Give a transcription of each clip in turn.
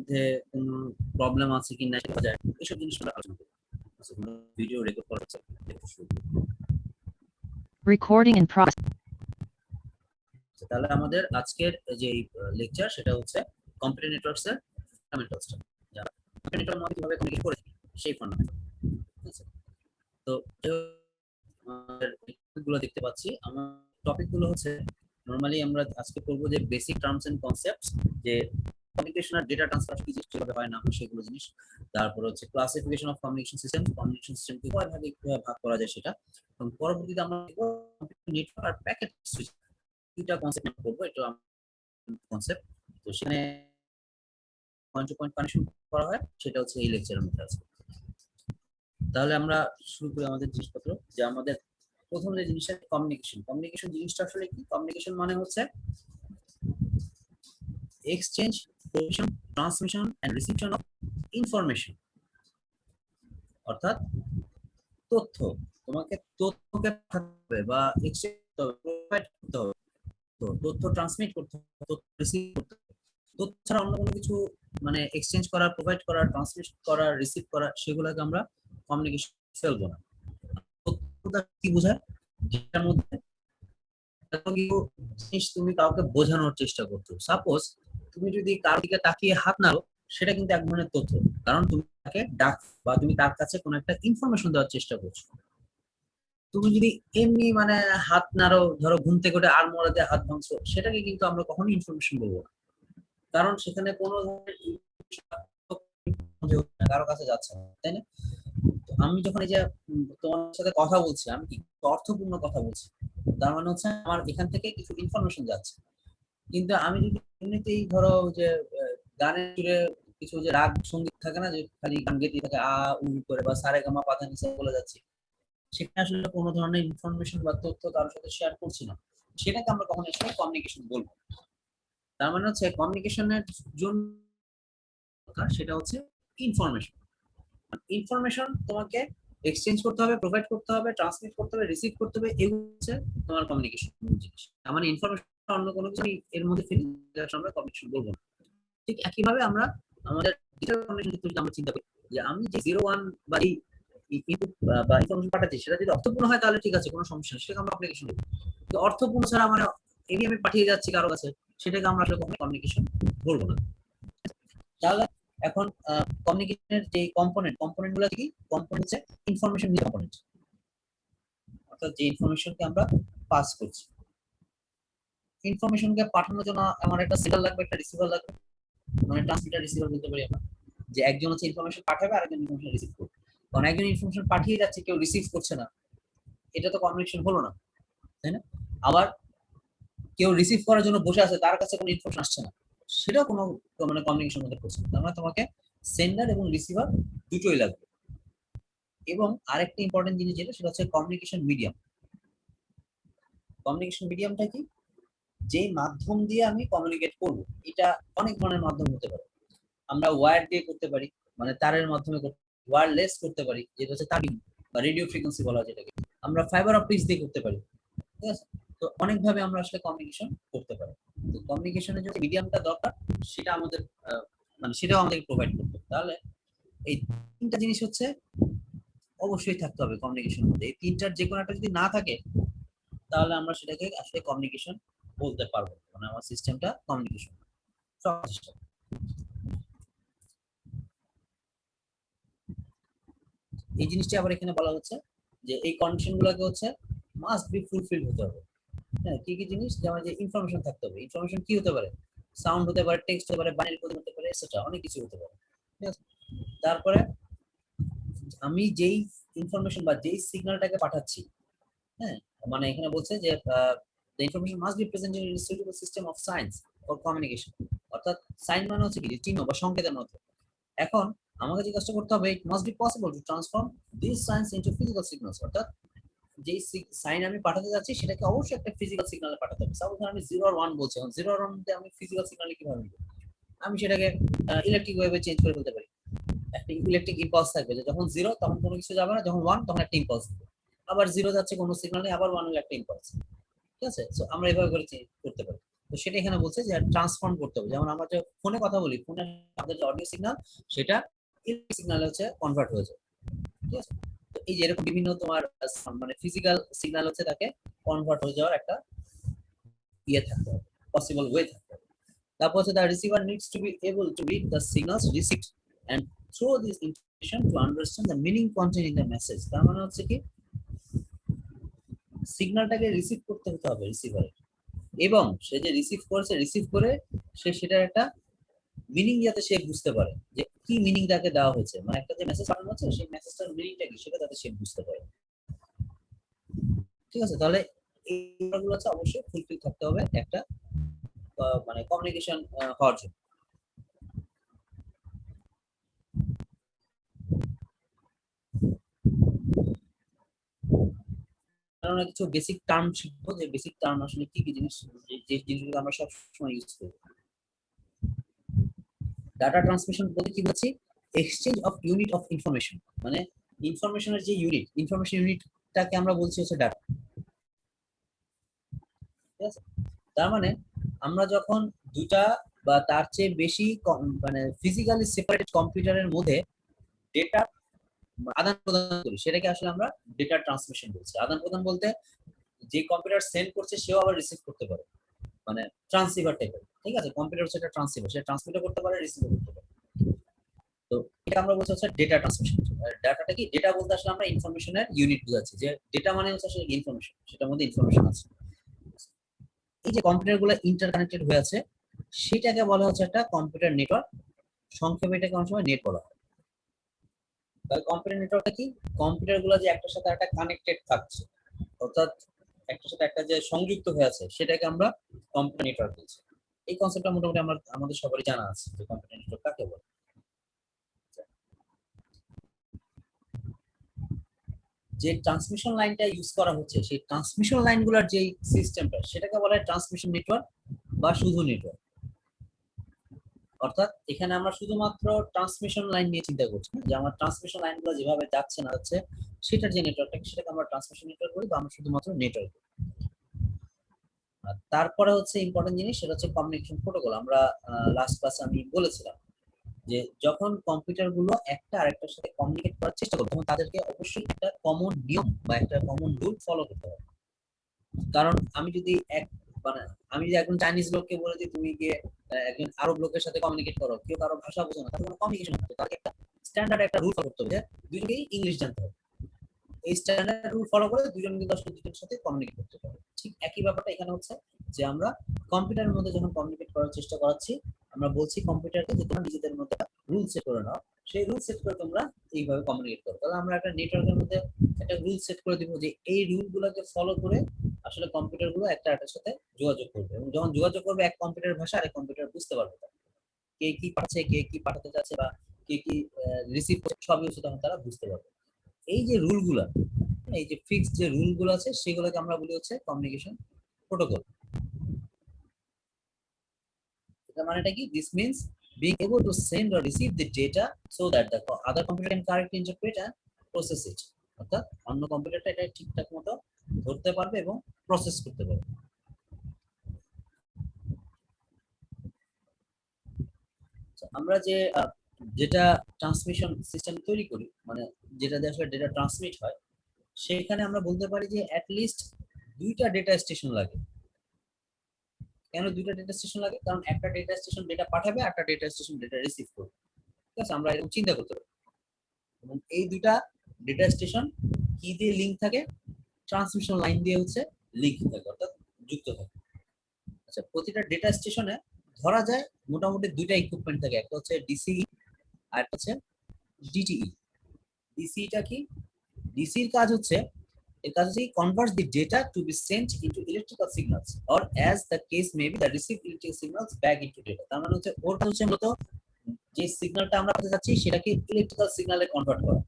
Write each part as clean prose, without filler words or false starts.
মধ্যে কোনো প্রবলেম আছে কি না সেটা যায় এইসব জিনিসগুলো আলোচনা করব। আচ্ছা, ভিডিও রেকর্ড করা হচ্ছে। Recording in progress. তাহলে আমাদের আজকের যে লেকচার সেটা হচ্ছে কম্পিউটার নেটওয়ার্কস এর ফান্ডামেন্টালস। যারা কম্পিউটার নেটওয়ার্ক মধ্যে কিভাবে কমিউনিকেট করে সেই ফান্ডামেন্টাল। তো আমাদের টপিকগুলো দেখতে পাচ্ছি। আমার টপিকগুলো হচ্ছে নরমালি আমরা আজকে করব যে বেসিক টার্মস এন্ড কনসেপ্টস, যে কমিউনিকেশন আর ডেটা ট্রান্সফার কি কিভাবে হয় না সেগুলো জিনিস। তারপর হচ্ছে ক্লাসিফিকেশন অফ কমিউনিকেশন সিস্টেম কিভাবে ভাগ করা যায় সেটা। এবং পরবর্তীতে আমরা কম্পিউটার নেটওয়ার্ক আর প্যাকেট সুইচ দুইটা কনসেপ্ট করব। এটা কনসেপ্ট, তো সেখানে পয়েন্ট টু পয়েন্ট কানেকশন করা হয়, সেটা হচ্ছে এই লেকচারের মধ্যে আছে। তাহলে আমরা শুরু করি আমাদের জিনিসপত্র। যে আমাদের প্রথম যে জিনিসটা কমিউনিকেশন জিনিসটা আসলে কি? কমিউনিকেশন মানে হচ্ছে exchange, provision, transmission and reception of information, অর্থাৎ তথ্য। তোমাকে তথ্যকে পাঠাতে হবে বা এক্সচেঞ্জ প্রোভাইড করতে হবে, তো তথ্য ট্রান্সমিট করতে হবে, তথ্য রিসিভ করতে হবে। তথ্য ছাড়া অন্য কোনো কিছু মানে এক্সচেঞ্জ করা, প্রোভাইড করা, ট্রান্সমিট করা, রিসিভ করা, সেগুলোকে আমরা কমিউনিকেশন ফেলবো না। তথ্যটা কি বোঝায়? যেটার মধ্যে জিনিস তুমি কাউকে বোঝানোর চেষ্টা করছো। সাপোজ তুমি যদি কারোর দিকে তাকিয়ে হাত নাড়ো, সেটা কিন্তু এক ধরনের তথ্য, কারণ তুমি তাকে ডাক বা তুমি তার কাছে কোনো একটা ইনফরমেশন দেওয়ার চেষ্টা করছো। তুমি যদি এমনি মানে হাত নাড়ো, ধরো ঘুম থেকে উঠে আর মোড়া দিয়ে হাত ভাঙছো, সেটাকে কিন্তু আমরা কখনোই ইনফরমেশন বলবো না, কারণ সেখানে কোনো ধরনের কারো কাছে যাচ্ছে না, তাই না? আমি যখন এই যে তোমার সাথে কথা বলছি, আমি কি অর্থপূর্ণ কথা বলছি, তার মানে হচ্ছে আমার এখান থেকে কিছু ইনফরমেশন যাচ্ছে। কিন্তু আমি যদি এমনিতেই ধরো যে গানের সুরে কিছু যে রাগ সঙ্গীত থাকে না, যে খালি গান গেতে থাকে আ উ করে বা সারে গামা পাধা নিচে বলে যাচ্ছি, সেখানে আসলে কোনো ধরনের ইনফরমেশন বা তথ্য কারোর সাথে শেয়ার করছি না, সেটাকে আমরা কখনো আসলে কমিউনিকেশন বলবো। তার মানে হচ্ছে কমিউনিকেশনের জন্য সেটা হচ্ছে ইনফরমেশন। ইনফরমেশন তোমাকে এক্সচেঞ্জ করতে হবে, প্রোভাইড করতে হবে, ট্রান্সমিট করতে হবে, রিসিভ করতে হবে, এগুলো হচ্ছে তোমার কমিউনিকেশন জিনিস। তার মানে ইনফরমেশন অন্য কোনো কিছু এর মধ্যে ফিল আমরা কমিউনিকেশন বলবো না। ঠিক একইভাবে আমরা আমাদের ডিজিটাল কমিউনিকেশন যদি আমরা চিন্তা করি, যে আমি যে 01 বা এই ইনপুট বা ইনফরমেশন পাঠাচ্ছি, সেটা যদি অর্থপূর্ণ হয় তাহলে ঠিক আছে, কোনো সমস্যা নেই, সেটাকে আমরা কমিউনিকেশন বলবো। তো অর্থপূর্ণ ছাড়া মানে এমনি আমি পাঠিয়ে যাচ্ছি কারো কাছে, সেটাকে আমরা আসলে কমিউনিকেশন বলবো না। তাহলে এখন কমিউনিকেশনের যে কম্পোনেন্ট গুলো কি? কম্পোনেন্ট হচ্ছে ইনফরমেশন কম্পোনেন্ট, অর্থাৎ যে ইনফরমেশনকে আমরা পাস করছি। ইনফরমেশনকে পাঠানোর জন্য আমার একটা সেন্ডার লাগবে, একটা রিসিভার লাগবে, মানে ট্রান্সমিটার রিসিভার বলতে পারি আমরা। যে একজন হচ্ছে ইনফরমেশন পাঠাবে আর একজন ইনফরমেশন রিসিভ করবে। কারণ একজন ইনফরমেশন পাঠিয়ে যাচ্ছে, কেউ রিসিভ করছে না, এটা তো কমিউনিকেশন হলো না, তাই না? আবার কেউ রিসিভ করার জন্য বসে আছে, তার কাছে কোনো ইনফরমেশন আসছে না, সেটাও কোনো মানে কমিউনিকেশন মধ্যে পড়ছে না। তার মানে তোমাকে সেন্ডার এবং রিসিভার দুটোই লাগবে। এবং আরেকটা ইম্পর্টেন্ট জিনিস যেটা, সেটা হচ্ছে কমিউনিকেশন মিডিয়াম। কমিউনিকেশন মিডিয়ামটা কি? যে মাধ্যম দিয়ে আমি কমিউনিকেট করব, এটা অনেক ধরনের মাধ্যম হতে পারে। আমরা ওয়্যার দিয়ে করতে পারি, মানে তারের মাধ্যমে ওয়্যারলেস করতে পারি, যেটা হচ্ছে তারবিহীন বা রেডিও ফ্রিকোয়েন্সি বলা হয় যেটাকে। আমরা ফাইবার অপটিক্স দিয়ে করতে পারি, ঠিক আছে? তো অনেকভাবে আমরা আসলে কমিউনিকেশন করতে পারি। তো কমিউনিকেশনের যে মিডিয়ামটা দরকার, সেটা আমাদের মানে সেটাও আমাদেরকে প্রোভাইড করতে হবে। তাহলে এই তিনটা জিনিস হচ্ছে অবশ্যই থাকতে হবে কমিউনিকেশনের মধ্যে। এই তিনটার যে কোনো একটা যদি না থাকে, তাহলে আমরা সেটাকে আসলে কমিউনিকেশন বলতে পারবো, মানে আমার সিস্টেমটা কমিউনিকেশন সিস্টেম। এই জিনিসটা আবার এখানে বলা হচ্ছে যে এই কন্ডিশন গুলোকে হচ্ছে মাস্ট বি ফুলফিল হতে হবে। হ্যাঁ, কি কি জিনিস? যেমন যে ইনফরমেশন থাকতে হবে। ইনফরমেশন কি হতে পারে? সাউন্ড হতে পারে, টেক্সট হতে পারে, বাইনারি কোড হতে পারে, এটসেট্রা, অনেক কিছু হতে পারে, ঠিক আছে? তারপরে আমি যেই ইনফরমেশন বা যেই সিগন্যালটাকে পাঠাচ্ছি, হ্যাঁ, মানে এখানে বলছে যে the information must be presented in a suitable system of signs for communication, অর্থাৎ সাইন মানে হচ্ছে কি? চিহ্ন বা সংকেতের মতো। এখন আমাকে যে কাজটা করতে হবে, it must be possible to transform these signs into physical signals, অর্থাৎ যেই সাইন আমি পাঠাতে যাচ্ছি সেটাকে অবশ্যই একটা ফিজিক্যাল সিগন্যালে পাঠাতে হবে। সাপোজ আমি 0 আর 1 বলছি, এখন 0 আর 1 তে আমি ফিজিক্যাল সিগন্যালে কিভাবে নিব? আমি সেটাকে ইলেকট্রিক ওয়েভে চেঞ্জ করে ফেলতে পারি। একটা ইলেকট্রিক ইম্পালস থাকবে, যে যখন 0 তখন কোনো কিছু যাবে না, যখন 1 তখন একটা ইম্পালস দিবে। আবার 0 যাচ্ছে কোনো সিগন্যাল নেই, আবার 1 হলে একটা ইম্পালস, ঠিক আছে? সো আমরা এভাবে করে চেঞ্জ করতে পারি। তো সেটা এখানে বলছে যে ট্রান্সফর্ম করতে হবে। যেমন আমরা যে ফোনে কথা বলি, ফোনে আমাদের যে অডিও সিগন্যাল সেটা ইলেকট্রিক সিগন্যালে হচ্ছে কনভার্ট হয়ে যায়, ঠিক আছে? তো এই যে এরকম বিভিন্ন তোমার মানে ফিজিক্যাল সিগন্যাল হচ্ছে তাকে কনভার্ট হয়ে যাওয়ার একটা ইয়ে থাকতে হবে, পসিবল ওয়ে থাকতে হবে। তারপর হচ্ছে the receiver needs to be able to read the signals received and through this information to understand the meaning contained in the message। তার মানে হচ্ছে কি সিগন্যালটাকে রিসিভ করতে হতে হবে রিসিভারের, এবং সে যে রিসিভ করেছে, রিসিভ করে সে সেটার একটা মিনিং যাতে সে বুঝতে পারে, যে কি মিনিং তাকে দেওয়া হয়েছে, মানে একটা যে মেসেজ পাঠানো হচ্ছে সেই মেসেজটার মিনিংটা কি সেটা যাতে সে বুঝতে পারে, ঠিক আছে? তাহলে এইগুলো হচ্ছে অবশ্যই ফুলফিল থাকতে হবে একটা মানে কমিউনিকেশন হওয়ার জন্য। আমরা কিছু বেসিক টার্ম শিখবো, যে বেসিক টার্ম আসলে কি কি জিনিস, যে জিনিসগুলো আমরা সব সময় ইউজ করি। ডাটা ট্রান্সমিশন বলতে কি বলছি? Exchange of unit of information, মানে ইনফরমেশনের যে ইউনিট, ইনফরমেশন ইউনিটটাকে আমরা বলছি হচ্ছে ডাটা, ঠিক আছে? তার মানে আমরা যখন দুটা বা তার চেয়ে বেশি মানে ফিজিক্যালি সেপারেটেড কম্পিউটারের মধ্যে ডেটা আদান প্রদান করি, সেটাকে আসলে আমরা ডেটা ট্রান্সমিশন বলছি। আদান প্রদান বলতে যে কম্পিউটার সেন্ড করছে সেও আবার রিসিভ করতে পারে, মানে ট্রান্সসিভার টাইপের, ঠিক আছে? কম্পিউটার হচ্ছে একটা ট্রান্সসিভার, সে ট্রান্সমিটও করতে পারে, রিসিভও করতে পারে। তো এটা আমরা বলছি হচ্ছে ডেটা ট্রান্সমিশন। ডাটাটা কি? ডেটা বলতে আসলে আমরা ইনফরমেশনের ইউনিট বোঝাচ্ছি, যে ডেটা মানে হচ্ছে আসলে ইনফরমেশন, সেটার মধ্যে ইনফরমেশন আছে। এই যে কম্পিউটারগুলো ইন্টারকানেক্টেড হয়ে আছে সেটাকে বলা হচ্ছে একটা কম্পিউটার নেটওয়ার্ক, সংক্ষেপে এটাকে অনেক সময় নেট বলা হয়। তাহলে কম্পিউটার নেটওয়ার্কটা কি? কম্পিউটারগুলো যে একটার সাথে একটা কানেক্টেড থাকছে, অর্থাৎ একটার সাথে একটা যে সংযুক্ত হয়ে আছে, সেটাকে আমরা কম্পিউটার নেটওয়ার্ক বলছি। এই কনসেপ্টটা মোটামুটি আমাদের সবারই জানা আছে যে কম্পিউটার নেটওয়ার্ক কাকে বলে। যে ট্রান্সমিশন লাইনটা ইউজ করা হচ্ছে সেই ট্রান্সমিশন লাইনগুলোর যে সিস্টেমটা সেটাকে বলা হয় ট্রান্সমিশন নেটওয়ার্ক বা শুধু নেটওয়ার্ক। অর্থাৎ এখানে আমরা শুধুমাত্র ট্রান্সমিশন লাইন নিয়ে চিন্তা করছি, যে আমার ট্রান্সমিশন লাইনগুলো যেভাবে যাচ্ছে না যাচ্ছে সেটার যে নেটওয়ার্কটা সেটাকে আমরা ট্রান্সমিশন নেটওয়ার্ক বলি, বা আমরা শুধুমাত্র নেটওয়ার্ক। তারপরে হচ্ছে ইম্পর্টেন্ট জিনিস, সেটা হচ্ছে কমিউনিকেশন প্রোটোকল। আমরা লাস্ট ক্লাসে আমি বলেছিলাম যে যখন কম্পিউটার গুলো একটা আরেকটার সাথে কমিউনিকেট করার চেষ্টা করবে তখন তাদেরকে অবশ্যই একটা কমন নিয়ম বা একটা কমন রুল ফলো করতে হবে। কারণ আমি যদি আমি যদি একজন চাইনিজ লোককে বলে যে তুমি গিয়ে একজন আরব লোকের সাথে কমিউনিকেট করো, কেউ কারো ভাষা বোঝে না, তাহলে কোনো কমিউনিকেশন হবে না। তাকে একটা স্ট্যান্ডার্ড একটা রুল ফলো করতে হবে, যে দুজনেই ইংলিশ জানতে হবে। এই স্ট্যান্ডার্ড রুল ফলো করে দুজন কিন্তু আসলে দুজনের সাথে কমিউনিকেট করতে পারে। ঠিক একই ব্যাপারটা এখানে হচ্ছে, যে আমরা কম্পিউটারের মধ্যে যখন কমিউনিকেট করার চেষ্টা করাচ্ছি, আমরা বলছি কম্পিউটারকে যে তোমরা নিজেদের মধ্যে রুল সেট করে নাও, সেই রুল সেট করে তোমরা এইভাবে কমিউনিকেট করো। তাহলে আমরা একটা নেটওয়ার্কের মধ্যে একটা রুল সেট করে দিব, যে এই রুলগুলোকে ফলো করে আসলে কম্পিউটার গুলো একটা আরেকটার সাথে যোগাযোগ করবে, এবং যখন যোগাযোগ করবে এক কম্পিউটার ভাষা আরেক কম্পিউটার বুঝতে পারবে কে কি পাচ্ছে, কে কি পাঠাতে চাচ্ছে, বা কে কি রিসিভ করছে, সবই হচ্ছে তখন তারা বুঝতে পারবে। এই যে রুলগুলা, এই যে ফিক্সড যে রুলগুলো আছে সেগুলোকে আমরা বলি হচ্ছে কমিউনিকেশন প্রোটোকল। এটা মানেটা কি? This means being able to send or receive the data so that the other computer can correctly interpret and process it। অর্থাৎ অন্য কম্পিউটারটা এটা ঠিকঠাক মতো ধরতে পারবে এবং প্রসেস করতে পারবে। আমরা যে যেটা ট্রান্সমিশন সিস্টেম তৈরি করি, মানে যেটা দিয়ে আসলে ডেটা ট্রান্সমিট হয়, সেখানে আমরা বলতে পারি যে অ্যাট লিস্ট দুইটা ডেটা স্টেশন লাগে। কেন দুইটা ডেটা স্টেশন লাগে? কারণ একটা ডেটা স্টেশন ডেটা পাঠাবে, একটা ডেটা স্টেশন ডেটা রিসিভ করবে, ঠিক আছে? আমরা এরকম চিন্তা করতে পারি। এবং এই দুইটা ডেটা স্টেশন কি দিয়ে লিংক থাকে? ট্রান্সমিশন লাইন দিয়ে হচ্ছে লিংক থাকে, অর্থাৎ যুক্ত থাকে। আচ্ছা, প্রতিটা ডেটা স্টেশনে ধরা যায় মোটামুটি দুইটা ইকুইপমেন্ট থাকে, একটা হচ্ছে ডিসিই আর একটা হচ্ছে ডিটিই। ডিসিটা কি? ডিসির কাজ হচ্ছে, এর কাজ হচ্ছে convert the data to be sent into electrical signals or as the case may be the receive electrical signals back into data. তার মানে হচ্ছে ওর কাজ হচ্ছে মূলত যে সিগন্যালটা আমরা পেতে যাচ্ছি সেটাকে ইলেকট্রিক্যাল সিগন্যালে কনভার্ট করা,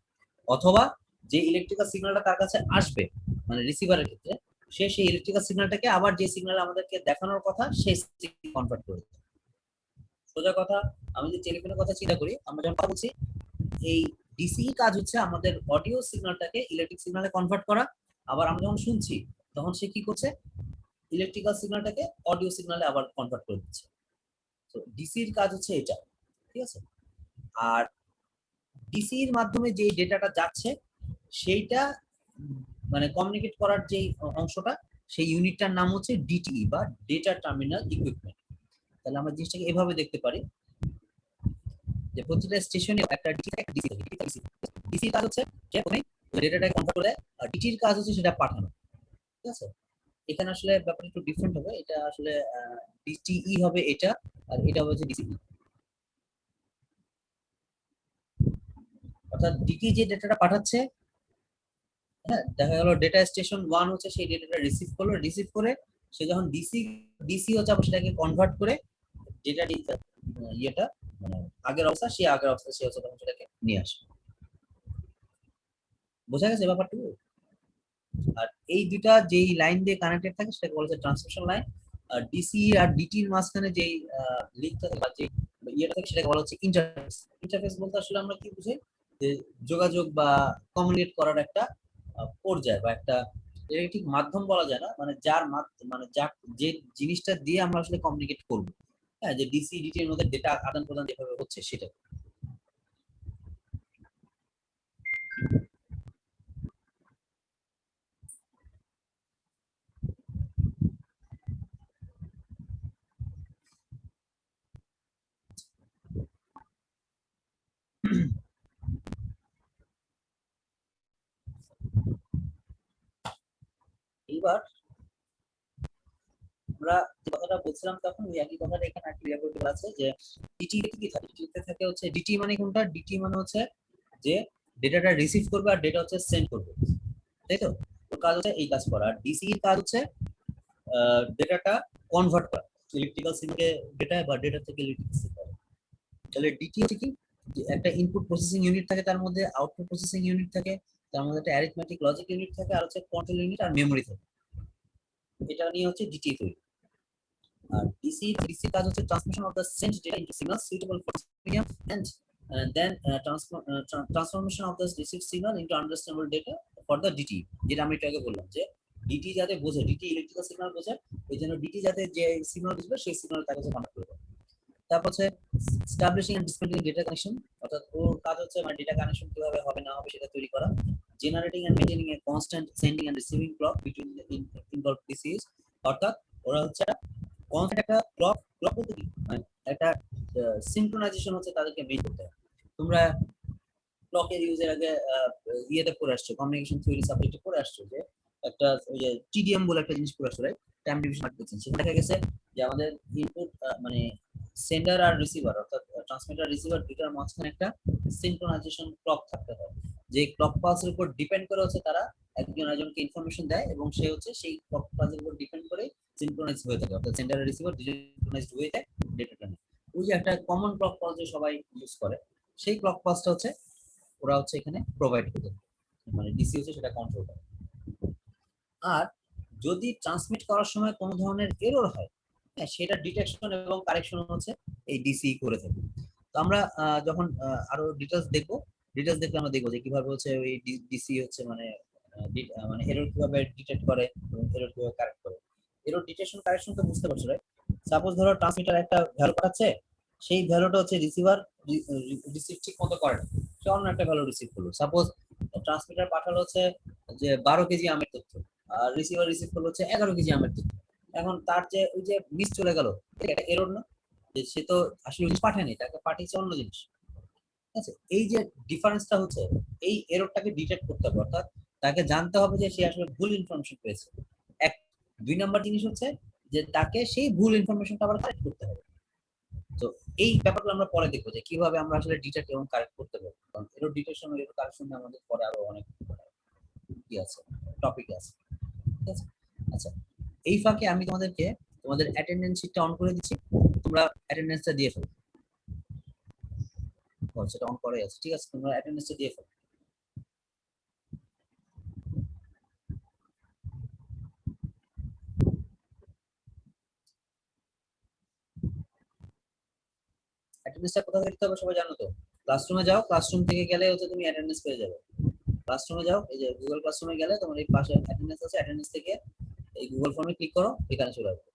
অথবা যে ইলেকট্রিক্যাল সিগন্যালটা তার কাছে আসবে মানে রিসিভারের ক্ষেত্রে, সে সেই ইলেকট্রিক্যাল সিগন্যালটাকে আবার যে সিগন্যাল আমাদেরকে দেখানোর কথা সেই কনভার্ট করে। সোজা কথা, আমি যে টেলিফোনের কথা চিন্তা করি, আমরা যখন কথা বলছি, এই ডিসি কাজ হচ্ছে আমাদের অডিও সিগন্যালটাকে ইলেকট্রিক সিগন্যালে কনভার্ট করা। আবার আমরা যখন শুনছি তখন সে কি করছে? ইলেকট্রিক্যাল সিগন্যালটাকে অডিও সিগন্যালে আবার কনভার্ট করে দিচ্ছে। তো ডিসির কাজ হচ্ছে এটা, ঠিক আছে। আর ডিসির মাধ্যমে যে ডেটাটা যাচ্ছে সেইটা মানে কমিউনিকেট করার যে অংশটা, সেই ইউনিটটার নাম হচ্ছে ডিটিই বা ডেটা টার্মিনাল ইকুইপমেন্ট। তাহলে আমরা জিনিসটাকে এভাবে দেখতে পারি যে প্রতিটা স্টেশনে একটা ডিসি কাজ হচ্ছে যে তুমি ডেটাটাকে কনভার্ট করে, আর ডিটির কাজ হচ্ছে সেটা পাঠানো, ঠিক আছে। এখানে আসলে ব্যাপারটা একটু ডিফারেন্ট হবে, এটা আসলে ডিটিই হবে এটা, আর এটা হবে ডিসিই। অর্থাৎ ডিটি যে ডেটাটা পাঠাচ্ছে, হ্যাঁ, দেখা গেল ডেটা স্টেশন 1 হচ্ছে সেই ডেটাটা রিসিভ করলো, রিসিভ করে সে যখন ডিসি ডিসি হচ্ছে আবার সেটাকে কনভার্ট করে যেটা ইয়েটা মানে আগের অবস্থা, সে আগের অবস্থা সে হচ্ছে তখন সেটাকে নিয়ে আসে। বোঝা গেছে ব্যাপারটুকু? আর এই দুইটা যেই লাইন দিয়ে কানেক্টেড থাকে সেটাকে বলা হয় ট্রান্সমিশন লাইন। আর ডিসি আর ডিটির মাঝখানে যেই লিঙ্ক থাকে বা যে ইয়েটা থাকে সেটাকে বলা হচ্ছে ইন্টারফেস। ইন্টারফেস বলতে আসলে আমরা কি বুঝি, যে যোগাযোগ বা কমিউনিকেট করার একটা পর্যায় বা একটা, এটা ঠিক মাধ্যম বলা যায় না, মানে যার মানে যার যে জিনিসটা দিয়ে আমরা আসলে কমিউনিকেট করব, হ্যাঁ, যে ডিসি ডিটির মধ্যে ডেটা আদান প্রদান যেভাবে হচ্ছে সেটা। এইবার আমরা যে কথাটা বলছিলাম তখন ওই একই কথাটা এখানে একটা ক্লিয়ার করতে আছে যে ডিটি কি থাকে, ডিটিতে থাকে হচ্ছে ডিটি মানে কোনটা, ডিটি মানে হচ্ছে যে ডেটাটা রিসিভ করবে আর ডেটা হচ্ছে সেন্ড করবে, তাই তো। ওর কাজ হচ্ছে এই কাজ করা। আর ডিসি এর কাজ হচ্ছে ডেটাটা কনভার্ট করা ইলেকট্রিক্যাল সিগন্যালে, ডেটা বা ডেটা থেকে ইলেকট্রিক সিগন্যাল। তাহলে ডিটি হচ্ছে কি, যে একটা ইনপুট প্রসেসিং ইউনিট থাকে, তার মধ্যে আউটপুট প্রসেসিং ইউনিট থাকে, তার মধ্যে একটা অ্যারিথমেটিক লজিক ইউনিট থাকে, আর হচ্ছে কন্ট্রোল ইউনিট আর মেমোরি থাকে। এটা নিয়ে হচ্ছে ডিটি তৈরি। আর ডিসি কাজ হচ্ছে transmission of the sent data into signal suitable for medium and then transformation of the received signal into understandable data for the DT. যেটা আমি একটু আগে বললাম যে ডিটি যাতে বোঝে, ডিটি ইলেকট্রিক্যাল সিগন্যাল বোঝে, এই জন্য ডিটি যাতে যে সিগন্যাল বুঝবে সেই সিগন্যাল তার কাছে কনভার্ট করবে। তারপর হচ্ছে এস্টাবলিশিং এন্ড ডিসমেন্টলিং ডেটা কানেকশন, অর্থাৎ ওর কাজ হচ্ছে মানে ডেটা কানেকশন কিভাবে হবে না হবে সেটা তৈরি করা। Generating and maintaining a constant sending and receiving clock between the involved devices, অর্থাৎ ওরা হচ্ছে কনস্ট্যান্ট একটা ক্লক ক্লক বলতে কি মানে একটা সিনক্রোনাইজেশন হচ্ছে তাদেরকে মেইন করতে হবে। তোমরা ক্লকের ইউজের আগে ইয়েতে পড়ে আসছো, কমিউনিকেশন থিওরি সাবজেক্টে পড়ে আসছো যে একটা ওই যে টিডিএম বলে একটা জিনিস পড়ে আসছো, রাইট? টাইম ডিভিশন করছেন, সেখানে দেখা গেছে যে আমাদের ইনপুট মানে সেন্ডার আর রিসিভার, অর্থাৎ ট্রান্সমিটার রিসিভার দুটার মাঝখানে একটা সিনক্রোনাইজেশন ক্লক থাকতে হয়। যে ক্লক পালসের উপর ডিপেন্ড করে হচ্ছে তারা একজন একজনকে ইনফরমেশন দেয় এবং সে হচ্ছে সেই ক্লক পালসের উপর ডিপেন্ড করে সিনক্রোনাইজ হয়ে থাকে, অর্থাৎ সেন্ডার আর রিসিভার দুজন সিনক্রোনাইজড হয়ে যায় ডেটাটা নিয়ে। ওই যে একটা কমন ক্লক পালস যে সবাই ইউজ করে, সেই ক্লক পালসটা হচ্ছে ওরা হচ্ছে এখানে প্রোভাইড করতে, মানে ডিসি হচ্ছে সেটা কন্ট্রোল করে। আর যদি ট্রান্সমিট করার সময় কোনো ধরনের এরর হয়, হ্যাঁ, সেটা ডিটেকশন এবং কারেকশন হচ্ছে এই ডিসি করে থাকে। তো আমরা যখন আরো ডিটেলস দেখবো, ডিটেলস দেখলে আমরা দেখবো যে কিভাবে হচ্ছে ওই ডিসি হচ্ছে মানে মানে এরর কিভাবে ডিটেক্ট করে এবং এরর কিভাবে কারেক্ট করে। এরর ডিটেকশন কারেকশন তো বুঝতে পারছো, রাইট? সাপোজ ধরো ট্রান্সমিটার একটা ভ্যালু পাচ্ছে, সেই ভ্যালুটা হচ্ছে রিসিভার রিসিভ ঠিক মতো করে না, সে অন্য একটা ভ্যালু রিসিভ করলো। সাপোজ ট্রান্সমিটার পাঠালো হচ্ছে যে 12 কেজি আমের তথ্য, আর রিসিভার রিসিভ করলো হচ্ছে 11 কেজি আমের তথ্য। এখন তার যে ওই যে মিস চলে গেল, এটা এরর না? যে সে তো আসলে জিনিস পাঠায়নি, তাকে পাঠিয়েছে অন্য জিনিস। ঠিক আছে, এই যে ডিফারেন্সটা হচ্ছে, এই এররটাকে ডিটেক্ট করতে হবে, অর্থাৎ তাকে জানতে হবে যে সে আসলে ভুল ইনফরমেশন পেয়েছে। এক, 2 নাম্বার জিনিস হচ্ছে যে তাকে সেই ভুল ইনফরমেশনটা আবার কারেক্ট করতে হবে। তো এই ব্যাপারগুলো আমরা পরে দেখবো যে কিভাবে আমরা আসলে ডিটেক্ট এবং কারেক্ট করতে পারবো, কারণ এরর ডিটেকশন এবং এরর কারেকশন নিয়ে আমাদের পরে আরো অনেক কি আছে, টপিক আছে। ঠিক আছে, আচ্ছা, এই ফাঁকে আমি তোমাদেরকে তোমাদের অ্যাটেন্ডেন্স শিটটা অন করে দিচ্ছি, তোমরা অ্যাটেন্ডেন্সটা দিয়ে ফেলো। সেটা অন করে আছে, ঠিক আছে, তোমরা অ্যাটেন্ডেন্সটা দিয়ে ফেলো। অ্যাটেন্ডেন্সটা কোথা থেকে দিতে হবে সবাই জানো তো? ক্লাসরুমে যাও, ক্লাসরুম থেকে গেলে হচ্ছে তুমি অ্যাটেন্ডেন্স পেয়ে যাবে। ক্লাসরুমে যাও, এই যে গুগল ক্লাসরুমে গেলে তোমার এই পাশে অ্যাটেন্ডেন্স আছে, অ্যাটেন্ডেন্স থেকে এই গুগল ফর্মে ক্লিক করো, এখানে চলে আসবে।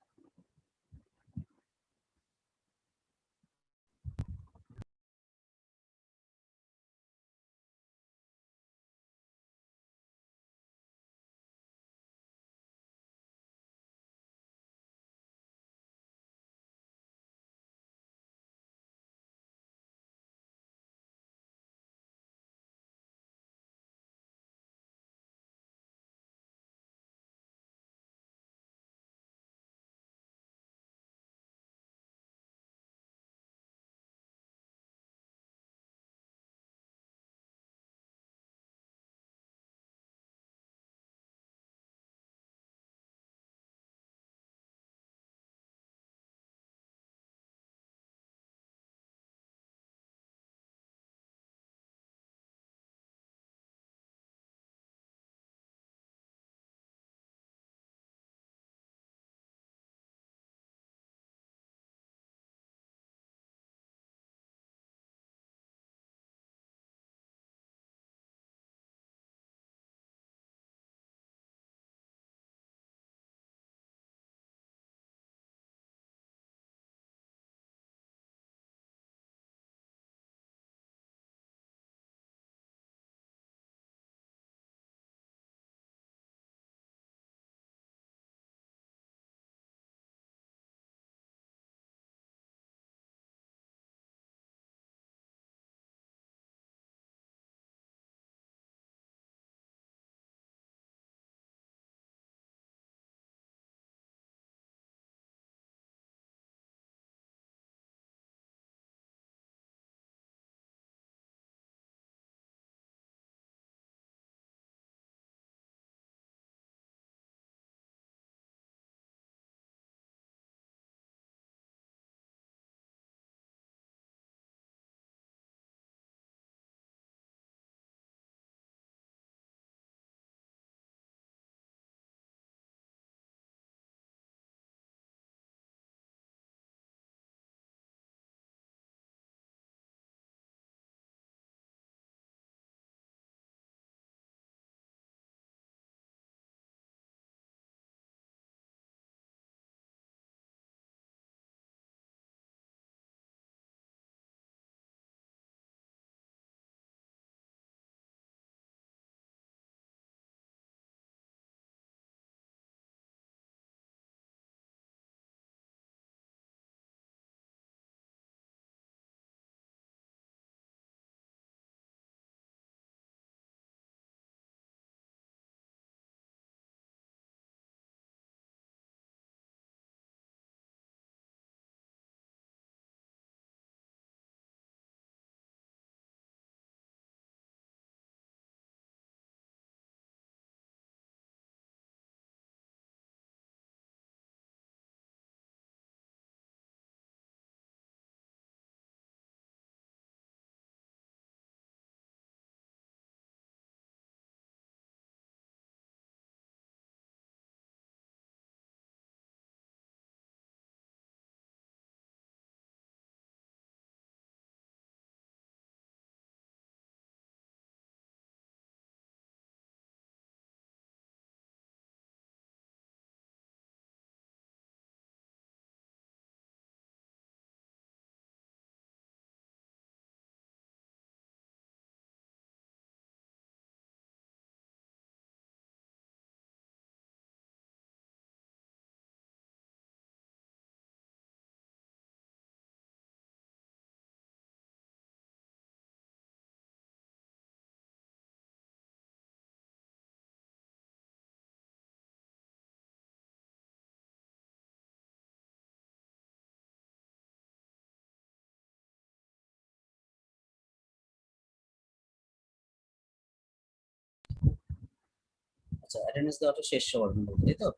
আচ্ছা, অ্যাটেন্ডেন্স দেওয়াটা শেষ হওয়ার জন্য, তাই তো?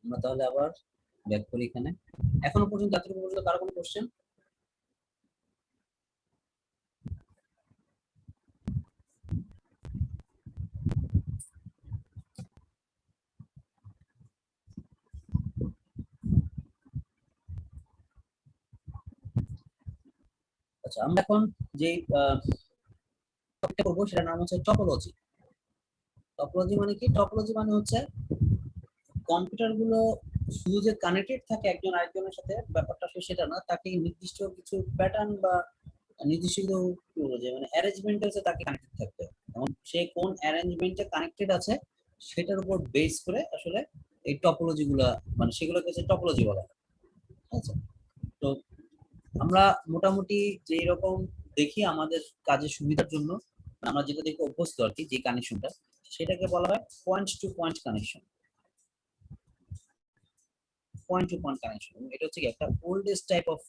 আমরা তাহলে আবার ব্যাক করি এখানে। এখনো পর্যন্ত এতটুকু পর্যন্ত কারো কোনো কোশ্চেন? আচ্ছা, আমরা এখন যে টপিকটা করবো সেটার নাম হচ্ছে টপোলজি। টপোলজি মানে কি? টপোলজি মানে হচ্ছে কম্পিউটার গুলো শুধু যে কানেক্টেড থাকে একজন আরেকজনের সাথে, ব্যাপারটা আসলে সেটা না, তাকে নির্দিষ্ট কিছু প্যাটার্ন বা নির্দিষ্ট কিছু কি বলবো যে মানে অ্যারেঞ্জমেন্টে হচ্ছে তাকে কানেক্টেড থাকতে হবে। এবং সে কোন অ্যারেঞ্জমেন্টে কানেক্টেড আছে সেটার উপর বেস করে আসলে এই টপোলজি গুলা, মানে সেগুলোকে হচ্ছে টপোলজি বলা হয়। ঠিক আছে? তো আমরা মোটামুটি যে রকম দেখি আমাদের কাজের সুবিধার জন্য আমরা যেটা দেখে অভ্যস্ত আর কি, যে কানেকশনটা, সেটাকে বলা হয় point to point connection. Point to point connection এটা হচ্ছে কি একটা oldest type of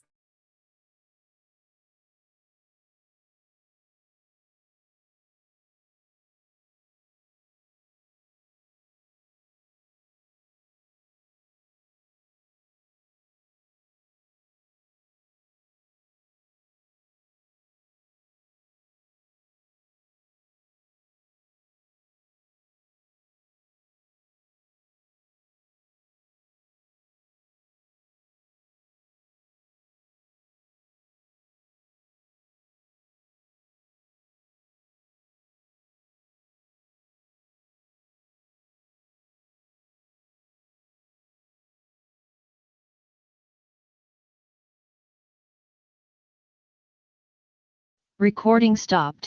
Recording stopped.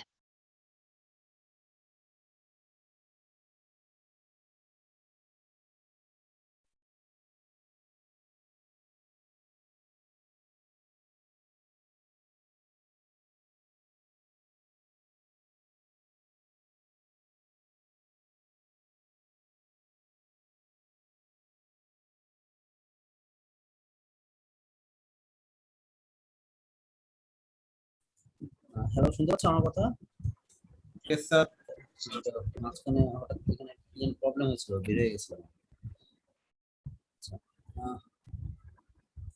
Hello, শুনতে পাচ্ছ আমার কথা? Yes, sir. মাঝখানে হঠাৎ এখানে কি প্রবলেম হয়েছিল, বের হয়ে গেছিলাম। আচ্ছা,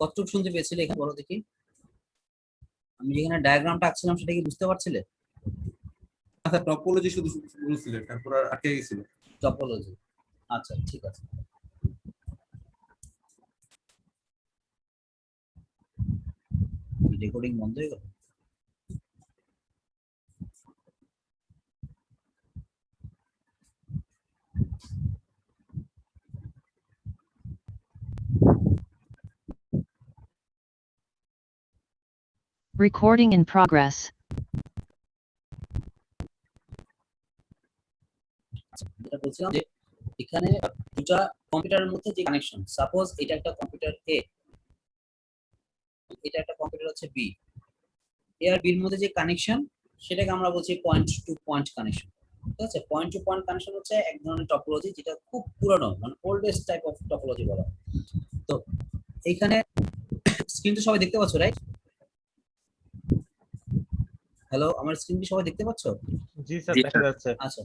কতটুকু শুনতে পেয়েছিলে এখানে বলো দেখি? আমি যেখানে ডায়াগ্রামটা আঁকছিলাম সেটা কি বুঝতে পারছিলে? আচ্ছা, টপোলজি শুধু বলছিলেন, তারপর আর আটকে গেছিল। টপোলজি, আচ্ছা ঠিক আছে। রেকর্ডিং বন্ধ হয়ে গেল? Recording in progress. যেটা বলছিলাম যে এখানে দুটা কম্পিউটারের মধ্যে যে কানেকশন, সাপোজ এটা একটা কম্পিউটার এ, এটা একটা কম্পিউটার হচ্ছে বি, এ আর বির মধ্যে যে কানেকশন সেটাকে আমরা বলছি পয়েন্ট টু পয়েন্ট কানেকশন। ঠিক আছে? পয়েন্ট টু পয়েন্ট কানেকশন হচ্ছে এক ধরনের টপোলজি যেটা খুব পুরানো, মানে ওল্ডেস্ট টাইপ অফ টপোলজি বলা হয়। তো এইখানে স্ক্রিন তো সবাই দেখতে পাচ্ছ, রাইট? হ্যালো, আমার স্ক্রিন কি সবাই দেখতে পাচ্ছ? জি স্যার, দেখা যাচ্ছে। আচ্ছা,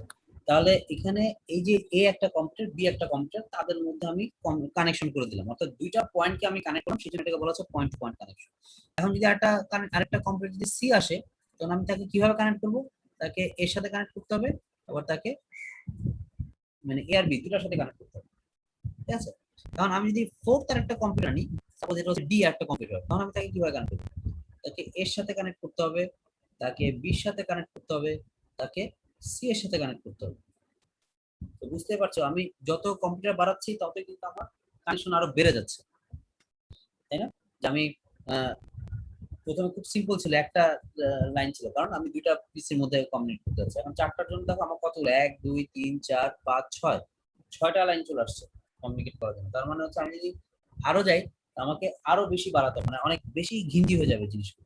তাহলে এখানে এই যে এ একটা কম্পিউটার, বি একটা কম্পিউটার, তাদের মধ্যে আমি কানেকশন করে দিলাম, অর্থাৎ দুইটা পয়েন্টকে আমি কানেক্ট করলাম, সেই জন্য এটাকে বলা হচ্ছে পয়েন্ট টু পয়েন্ট কানেকশন। এখন যদি আরেকটা কম্পিউটার যদি সি আসে, তখন আমি তাকে কিভাবে কানেক্ট করব? তাকে এর সাথে কানেক্ট করতে হবে, আবার তাকে মানে এ আর বি দুটার সাথে কানেক্ট করতে হবে। ঠিক আছে? কারণ আমি যদি ফোর্থ আর একটা কম্পিউটার নিই, সাপোজ এটা হচ্ছে ডি একটা কম্পিউটার, তখন আমি তাকে কিভাবে কানেক্ট করব? তাকে এর সাথে কানেক্ট করতে হবে, তাকে বির সাথে কানেক্ট করতে হবে, তাকে সি এর সাথে কানেক্ট করতে হবে। তো বুঝতে পারছো, আমি যত কম্পিউটার বাড়াচ্ছি ততই কিন্তু আমার কানেকশন আরো বেড়ে যাচ্ছে, তাই না? যে আমি প্রথমে খুব সিম্পল ছিল, একটা লাইন ছিল, কারণ আমি দুইটা পিসির মধ্যে কমিউনিকেট করতে যাচ্ছি। এখন চারটার জন্য দেখো আমার কতগুলো, 1 2 3 4 5 6 ছয়টা লাইন চলে আসছে কমিউনিকেট করার জন্য। তার মানে হচ্ছে আমি যদি আরো যাই, আমাকে আরো বেশি বাড়াতে হবে, মানে অনেক বেশি ঘিঞ্জি হয়ে যাবে জিনিসগুলো।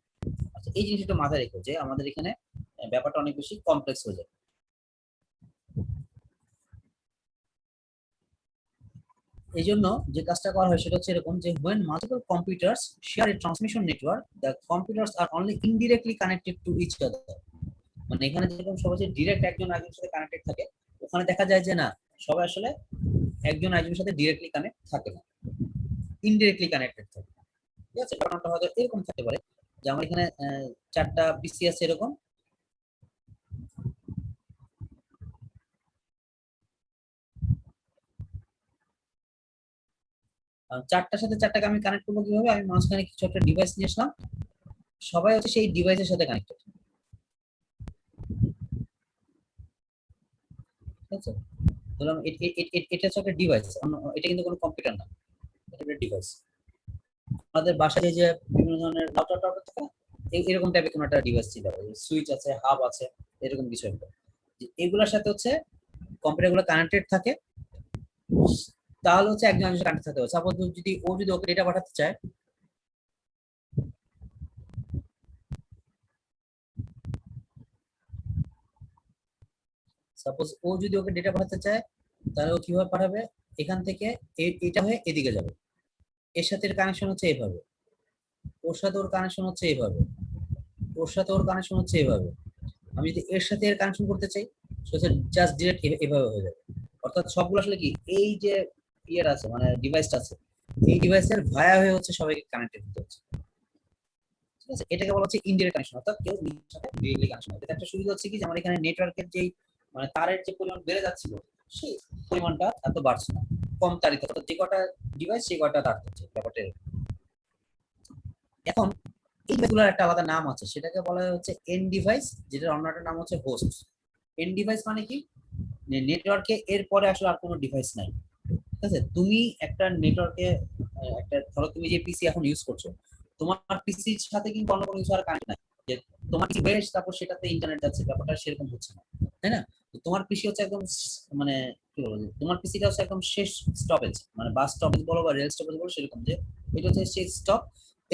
আচ্ছা, এই জিনিসটা মাথায় রেখো যে আমাদের এখানে ব্যাপারটা অনেক বেশি কমপ্লেক্স হয়ে যাবে। এই জন্য যে কাজটা করা হয় সেটা হচ্ছে এরকম যে when multiple computers share a transmission network, the computers are only indirectly connected to each other. মানে এখানে যেরকম সবাই ডিরেক্ট একজন আরেকজনের সাথে কানেক্টেড থাকে, ওখানে দেখা যায় যে না, সবাই আসলে একজন আরেকজনের সাথে ডিরেক্টলি কানেক্ট থাকে না, ইনডিরেক্টলি কানেক্টেড থাকে। ঠিক আছে? কারণটা হয়তো এরকম থাকতে পারে যে আমার এখানে চারটা পিসি আছে এরকম, চারটার সাথে চারটাকে আমি কানেক্ট করবো কিভাবে? আমি মাঝখানে কিছু একটা ডিভাইস নিয়ে আসলাম, সবাই হচ্ছে সেই ডিভাইসের সাথে কানেক্টেড। ঠিক আছে? ধরলাম এটা হচ্ছে একটা ডিভাইস, এটা কিন্তু কোনো কম্পিউটার না, এটা একটা ডিভাইস। আমাদের বাসায় যে বিভিন্ন ধরনের রাউটার টাউটার থাকে না, এরকম টাইপের কোনো একটা ডিভাইস ছিল, সুইচ আছে, হাব আছে, এরকম কিছু একটা। এগুলোর সাথে হচ্ছে কম্পিউটার গুলো কানেক্টেড থাকে, তাহলে হচ্ছে একজন একজন কানেক্ট থাকতে হবে। সাপোজ যদি ওকে ডেটা পাঠাতে চায়, সাপোজ ও যদি ওকে ডেটা পাঠাতে চায়, তাহলে ও কিভাবে পাঠাবে? এখান থেকে এটা হয়ে এদিকে যাবে, এর সাথে এর কানেকশন হচ্ছে এইভাবে, ওর সাথে ওর কানেকশন হচ্ছে এইভাবে, ওর সাথে ওর কানেকশন হচ্ছে এইভাবে। আমি যদি এর সাথে এর কানেকশন করতে চাই, জাস্ট ডিরেক্ট এভাবে হয়ে যাবে। অর্থাৎ সবগুলো আসলে কি, এই যে ইয়ের আছে মানে ডিভাইসটা আছে, এই ডিভাইসের ভায়া হয়ে হচ্ছে সবাইকে কানেক্টেড হতে হচ্ছে। ঠিক আছে, এটাকে বলা হচ্ছে ইনডিরেক্ট কানেকশন, অর্থাৎ কেউ নিজের সাথে ডিরেক্টলি কানেকশন। এটা একটা সুবিধা হচ্ছে কি, যে আমার এখানে নেটওয়ার্কের যেই মানে তারের যে পরিমাণ বেড়ে যাচ্ছিল, সেই পরিমাণটা এত বাড়ছে না, কম তারিত, অর্থাৎ যে কটা ডিভাইস সেই কটা তার হচ্ছে ব্যাপারটা এরকম। এখন এই ডিভাইসগুলোর একটা আলাদা নাম আছে, সেটাকে বলা হচ্ছে এন্ড ডিভাইস, যেটার অন্য একটা নাম হচ্ছে হোস্ট। এন্ড ডিভাইস মানে কি, নেটওয়ার্কে এর পরে আসলে আর কোনো ডিভাইস নাই। ঠিক আছে, তুমি একটা নেটওয়ার্কে একটা ধরো তুমি যে পিসি এখন ইউজ করছো, তোমার পিসির সাথে কিন্তু অন্য কোনো কিছু আর কানেক্ট নাই, যে তোমার পিসি বেশ তারপর সেটাতে ইন্টারনেট যাচ্ছে, ব্যাপারটা সেরকম হচ্ছে না, তাই না? তোমার পিসি হচ্ছে একদম মানে কি বলবো, তোমার পিসিটা হচ্ছে একদম শেষ স্টপেজ, মানে বাস স্টপেজ বলো বা রেল স্টপেজ বলো, সেরকম যে এটা হচ্ছে শেষ স্টপ,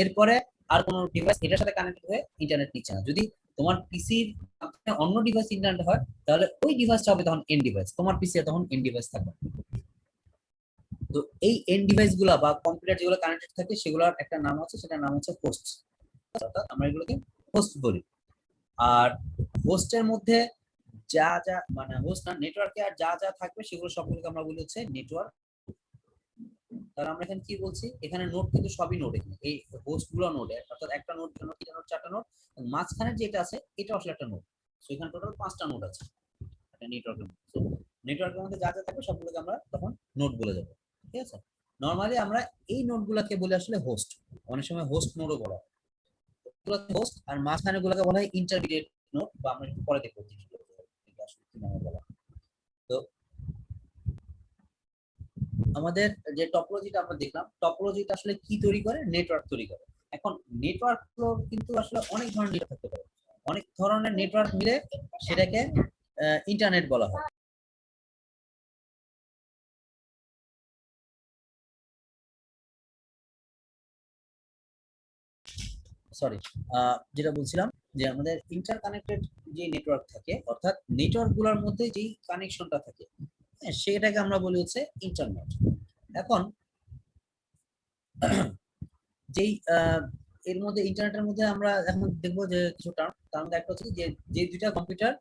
এরপরে আর কোনো ডিভাইস এটার সাথে কানেক্ট হয়ে ইন্টারনেট নিচ্ছে না। যদি তোমার পিসির অন্য ডিভাইস ইন্টারনেট হয়, তাহলে ওই ডিভাইসটা হবে তখন এন্ড ডিভাইস, তোমার পিসি তখন এন্ড ডিভাইস থাকবে। তো এই এন্ড ডিভাইস গুলা বা কম্পিউটার যেগুলো কানেক্টেড থাকে, সেগুলোর একটা নাম আছে, সেটার নাম হচ্ছে হোস্ট, অর্থাৎ আমরা এগুলোকে হোস্ট বলি। আর হোস্টের মধ্যে যা যা মানে হোস্ট না, নেটওয়ার্কে আর যা যা থাকবে সেগুলো সবগুলোকে আমরা বলি হচ্ছে নেটওয়ার্ক। তাহলে আমরা এখানে কি বলছি, এখানে নোড কিন্তু সবই নোড, এখানে এই হোস্ট গুলো নোড, অর্থাৎ একটা নোড, দুটো নোড, তিনটা নোড, চারটা নোড, মাঝখানে যেটা আছে এটা আসলে একটা নোড। সো এখানে টোটাল 5টা নোড আছে একটা নেটওয়ার্কের মধ্যে। তো নেটওয়ার্কের মধ্যে যা যা থাকবে সবগুলোকে আমরা তখন নোড বলে যাবো। ঠিক আছে, নরমালি আমরা এই নোড গুলাকে বলি আসলে হোস্ট, অনেক সময় হোস্ট নোডও বলা হয়। হোস্ট আর মাঝখানে গুলোকে বলা হয় ইন্টারমিডিয়েট নোড, বা আমরা একটু পরে দেখবো আসলে কি নামে বলা। তো আমাদের যে টপোলজিটা আমরা দেখলাম, টপোলজিটা আসলে কি তৈরি করে, নেটওয়ার্ক তৈরি করে। এখন নেটওয়ার্ক কিন্তু আসলে অনেক ধরনের নেটওয়ার্ক থাকতে পারে, অনেক ধরনের নেটওয়ার্ক মিলে সেটাকে ইন্টারনেট বলা হয়। সরি, যেটা বলছিলাম, যে আমাদের ইন্টার কানেক্টেড যে নেটওয়ার্ক থাকে, অর্থাৎ নেটওয়ার্ক গুলোর মধ্যে যেই কানেকশনটা থাকে, হ্যাঁ, সেটাকে আমরা বলি হচ্ছে ইন্টারনেট। এখন যেই এর মধ্যে ইন্টারনেটের মধ্যে আমরা এখন দেখবো যে কিছু টার্ম, তার মধ্যে একটা হচ্ছে যে যে দুইটা কম্পিউটার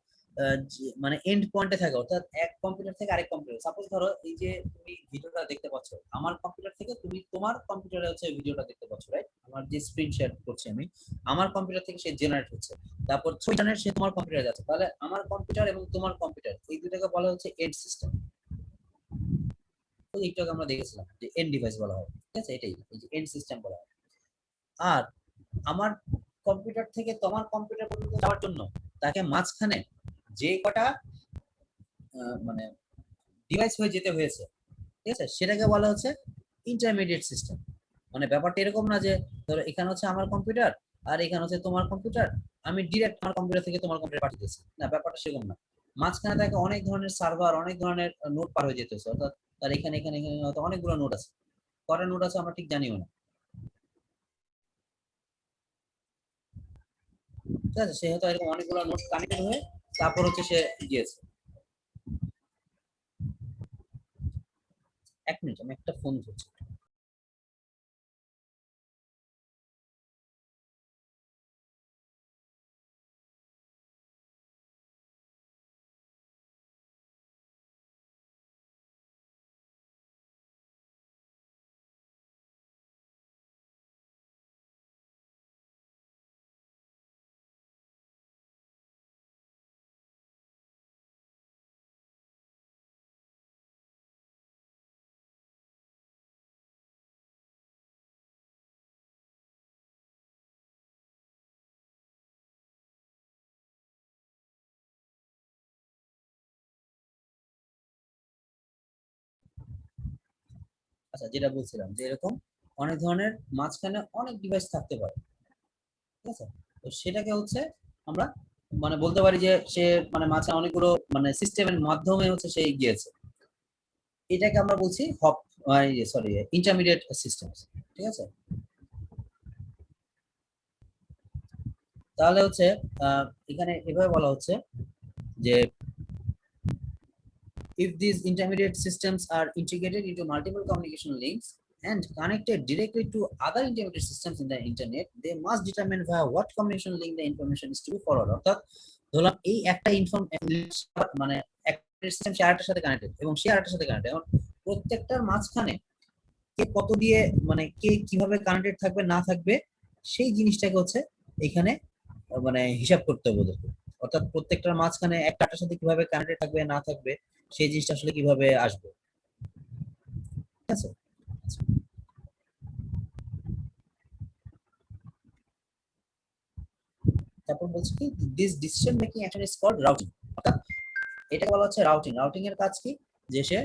মানে এন্ড পয়েন্টে থাকে, অর্থাৎ এক কম্পিউটার থেকে আরেক কম্পিউটার, সাপোজ ধরো এই যে তুমি ভিডিওটা দেখতে পাচ্ছ আমার কম্পিউটার থেকে, তুমি তোমার কম্পিউটারে হচ্ছে ভিডিওটা দেখতে পাচ্ছ, রাইট? আমার যে স্ক্রিন শেয়ার করছি আমি, আমার কম্পিউটার থেকে সে জেনারেট হচ্ছে, তারপর ছবি জেনারেট সে তোমার কম্পিউটারে যাচ্ছে, তাহলে আমার কম্পিউটার এবং তোমার কম্পিউটার এই দুটাকে বলা হচ্ছে এন্ড সিস্টেম। তো একটু আগে আমরা দেখেছিলাম যে এন্ড ডিভাইস বলা হয়, ঠিক আছে, এটাই এই যে এন্ড সিস্টেম বলা হয়। আর আমার কম্পিউটার থেকে তোমার কম্পিউটার পর্যন্ত যাওয়ার জন্য তাকে মাঝখানে যে কটা মানে ডিভাইস হয়ে যেতে হয়েছে, ঠিক আছে, সেটাকে বলা হচ্ছে ইন্টারমিডিয়েট সিস্টেম। মানে ব্যাপারটা এরকম না যে ধরো এখানে হচ্ছে আমার কম্পিউটার আর এখানে হচ্ছে তোমার কম্পিউটার, আমি ডিরেক্ট আমার কম্পিউটার থেকে তোমার কম্পিউটার পাঠিয়ে দিচ্ছি, না, ব্যাপারটা সেরকম না। মাঝখানে তাকে অনেক ধরনের সার্ভার, অনেক ধরনের নোট পার হয়ে যেতে হচ্ছে, অর্থাৎ তার এখানে এখানে এখানে হয়তো অনেকগুলো নোট আছে, কটা নোট আছে আমরা ঠিক জানিও না। ঠিক আছে, সে হয়তো এরকম অনেকগুলো নোট কানেক্টেড হয়ে তারপর হচ্ছে সে গিয়েছে। 1 মিনিট, আমি একটা ফোন ধরছি। আচ্ছা, যেটা বলছিলাম যে এরকম অনেক ধরনের মাঝখানে অনেক ডিভাইস থাকতে পারে, ঠিক আছে। তো সেটাকে হচ্ছে আমরা মানে বলতে পারি যে সে মানে মাঝখানে অনেকগুলো মানে সিস্টেমের মাধ্যমে হচ্ছে সে গিয়েছে, এটাকে আমরা বলছি হপ, সরি, ইন্টারমিডিয়েট সিস্টেমস, ঠিক আছে। তাহলে হচ্ছে এখানে এভাবে বলা হচ্ছে যে if these intermediate systems are integrated into multiple communication links and connected directly to other intermediate systems in the internet, they must determine via what communication link the information is to be forwarded. অর্থাৎ ধরলাম এই একটা মানে একটা system সে আরেকটার সাথে connected এবং সে আরেকটার সাথে কানেক্টেড, এখন প্রত্যেকটার মাঝখানে কে কত দিয়ে মানে কে কিভাবে কানেক্টেড থাকবে না থাকবে সেই জিনিসটাকে হচ্ছে এখানে মানে হিসাব করতে হবে ওদেরকে। অর্থাৎ প্রত্যেকটার মাঝখানে একটার সাথে কিভাবে কানেক্টেড থাকবে না থাকবে সেই জিনিসটা আসলে কিভাবে আসবে, ঠিক আছে। তারপর বলছি কি this decision making action is called routing. অর্থাৎ এটা বলা হচ্ছে রাউটিং। রাউটিং এর কাজ কি, যে সে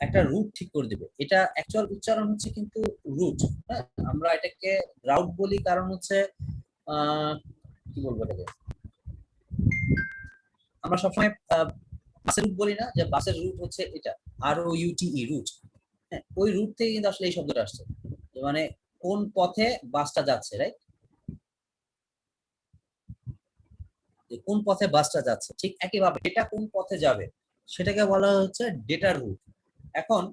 একটা রুট ঠিক করে দিবে। এটা অ্যাকচুয়াল উচ্চারণ হচ্ছে কিন্তু রুট, হ্যাঁ। আমরা এটাকে রাউট বলি কারণ হচ্ছে কি বলবো এটাকে, আমরা সবসময় বাসের রুট বলি না, যে বাসের রুট হচ্ছে এটা ROUTE রুট, হ্যাঁ। ওই রুট থেকে কিন্তু আসলে এই শব্দটা আসছে, মানে কোন পথে বাসটা যাচ্ছে, রাইট, কোন পথে বাসটা যাচ্ছে। ঠিক একইভাবে ডেটা কোন পথে যাবে সেটাকে বলা হচ্ছে ডেটা রুট। এখন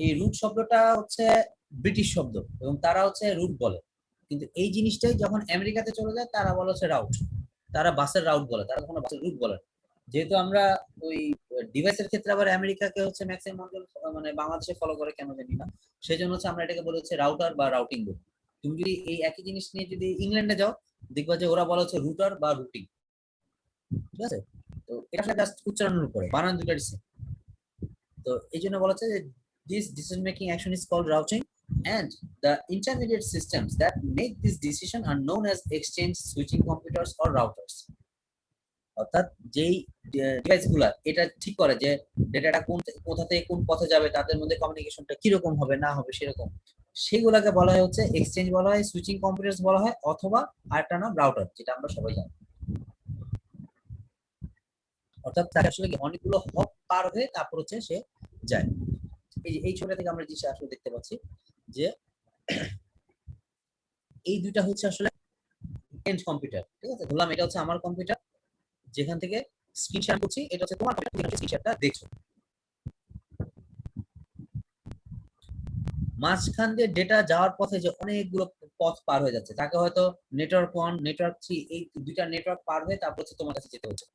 এই রুট শব্দটা হচ্ছে ব্রিটিশ শব্দ এবং তারা হচ্ছে রুট বলে, কিন্তু এই জিনিসটাই যখন আমেরিকাতে চলে যায় তারা বলে হচ্ছে রাউট, তারা বাসের রাউট বলে, তারা কখনো বাসের রুট বলে। যেহেতু আমরা ওই ডিভাইসের ক্ষেত্রে আবার আমেরিকাকে হচ্ছে ম্যাক্সিমাম মানুষ মানে বাংলাদেশে ফলো করে কেন জানি না, সেই জন্য হচ্ছে আমরা এটাকে বলে হচ্ছে রাউটার বা রাউটিং বলি। তুমি যদি এই একই জিনিস নিয়ে যদি ইংল্যান্ডে যাও দেখবা যে ওরা বলা হচ্ছে রুটার বা রুটিং, ঠিক আছে। তো এটা আসলে জাস্ট উচ্চারণের উপরে, বানান দুটারই সেম। তো এই জন্য বলা হচ্ছে যে this decision making action is called routing and the intermediate systems that make this decision are known as exchange switching computers or routers। অর্থাৎ যেই ডিভাইসগুলো এটা ঠিক করে যে ডেটাটা কোথা থেকে কোন পথে যাবে, তাদের মধ্যে কমিউনিকেশনটা কিরকম হবে না হবে সেরকম, সেগুলোকে বলা হয় হচ্ছে এক্সচেঞ্জ বলা হয়, সুইচিং কম্পিউটার্স বলা হয়, অথবা আরেকটা নাম রাউটার, যেটা আমরা সবাই জানি। অর্থাৎ তাকে আসলে অনেকগুলো হপ পার হয়ে তারপর হচ্ছে সে যায়। এই ছবিটা থেকে আমরা জিনিসটা আসলে দেখতে পাচ্ছি যে এই দুইটা হচ্ছে আসলে এন্ড কম্পিউটার, ঠিক আছে। ধরলাম এটা হচ্ছে আমার কম্পিউটার যেখান থেকে স্ক্রিন শেয়ার করছি, এটা হচ্ছে তোমার কম্পিউটার যেখান থেকে স্ক্রিন শেয়ারটা দেখছো। মাঝখান দিয়ে ডেটা যাওয়ার পথে যে অনেকগুলো পথ পার হয়ে যাচ্ছে, তাকে হয়তো নেটওয়ার্ক 1 নেটওয়ার্ক 3 এই দুইটা নেটওয়ার্ক পার হয়ে তারপর হচ্ছে তোমার কাছে যেতে হচ্ছে,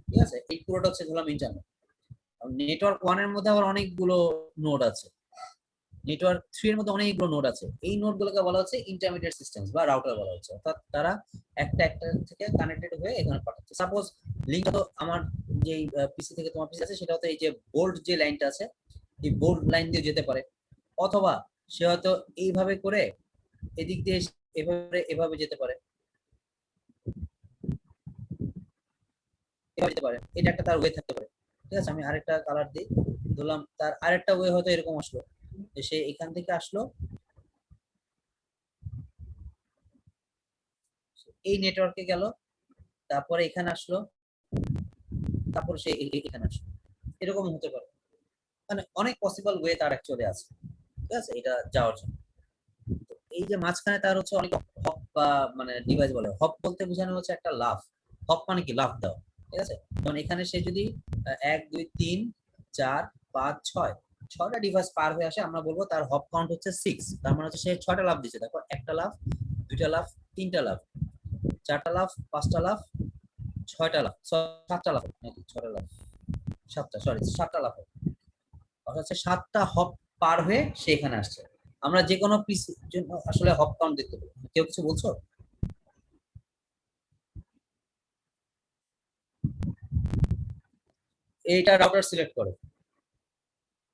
ঠিক আছে। এই পুরোটা হচ্ছে ধরলাম ইন্টারনেট। নেটওয়ার্ক 1 এর মধ্যে আবার অনেকগুলো নোড আছে, নেটওয়ার্ক 3 এর মধ্যে অনেকগুলো নোড আছে, এই নোডগুলোকে বলা হচ্ছে ইন্টারমিডিয়েট সিস্টেমস বা রাউটার বলা হচ্ছে। অর্থাৎ তারা একটা থেকে কানেক্টেড হয়ে এখানে পাঠাচ্ছে। সাপোজ লিংক তো আমার যে পিসি থেকে তোমার পিসি আছে সেটা হচ্ছে এই যে বোল্ড যে লাইনটা আছে এই বোল্ড লাইন দিয়ে যেতে পারে, অথবা সে হয়তো এইভাবে করে এদিক দিয়ে এভাবে এভাবে যেতে পারে, এভাবে যেতে পারে, এটা একটা তার ওয়ে থাকতে পারে, ঠিক আছে। আমি আরেকটা কালার দিই, ধরলাম তার আরেকটা ওয়ে হয়তো এরকম আসলো, সে এখান থেকে আসলো এই নেটওয়ার্কে গেল, তারপরে এখানে আসলো, তারপর সে এখানে আসলো, এরকম হতে পারে। মানে অনেক পসিবল ওয়ে তার অ্যাকচুয়ালি আছে, ঠিক আছে, এটা যাওয়ার জন্য। এই যে মাঝখানে তার হচ্ছে অনেক হপ বা মানে ডিভাইস বলে, হপ বলতে বোঝানো হচ্ছে একটা লাফ। হপ মানে কি, লাফ দাও, ঠিক আছে। যেমন এখানে সে যদি 1 2 3 4 5 6 6টা ডিভাইস পার হয়ে আসে, আমরা বলবো তার হপ কাউন্ট হচ্ছে 6। তার মানে হচ্ছে সে 6টা লাফ দিচ্ছে। দেখো, একটা লাফ, দুইটা লাফ, তিনটা লাফ, চারটা লাফ, পাঁচটা লাফ, 6টা লাফ, 7টা লাফ নাকি 6টা লাফ, 7টা, সরি 7টা লাফ, অর্থাৎ 7টা হপ পার হয়ে সে এখানে আসছে। আমরা যে কোনো পিসির জন্য আসলে হপ কাউন্ট দেখতে পাবো। কেউ কিছু বলছো? এইটা রাউটার সিলেক্ট করো,